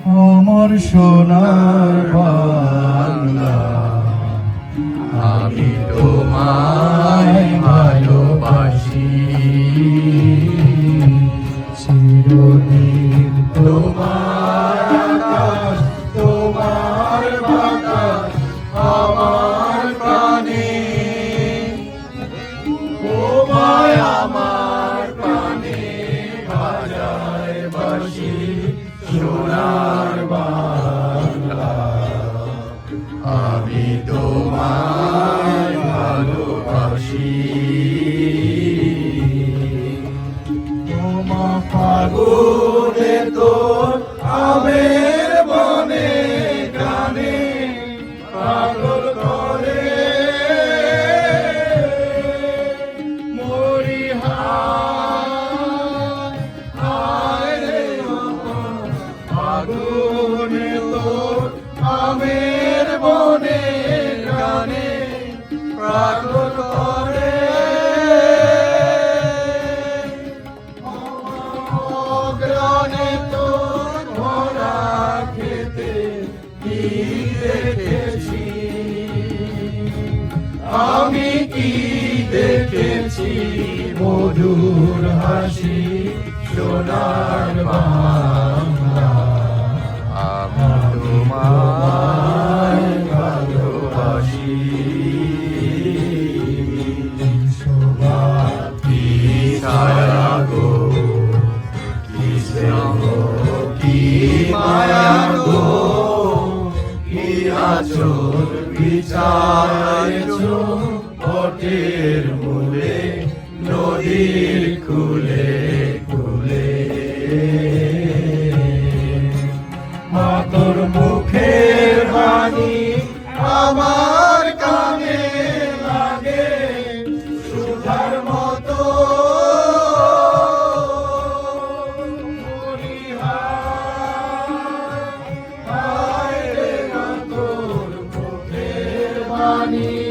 আমার সোনার বাংলা, আমি তোমায় ভালোবাসি। চিরদিন তোমার আকাশ, তোমার বাতাস আমার প্রাণে, তোমায় আমার প্রাণে বাজায় বাঁশি। সোনার বাংলা, আমি তোমায় ভালোবাসি। তোমা ফাগুনে তোর আমের বনে গানে পাগল করে মরি হায় রে ফাগুনে তোর আমের বনে গানে পাগল করে। অগ্রাণে তোর ভরা খেতে কি দেখেছি, আমি কি দেখেছি মধুর হাসি। সোনার বাংলা, আমি তোমায় ভালোবাসি। কি ছায়া গো, কি স্নেহ, কি মায়া গো, কি আঁচল বিছায়েছ বটের মূলে, নদীর কূলে কূলে। মা তোর মুখের বাণী আমার কানে লাগে সুধার মতো। মরি হায় রে মা তোর মুখের বাণী।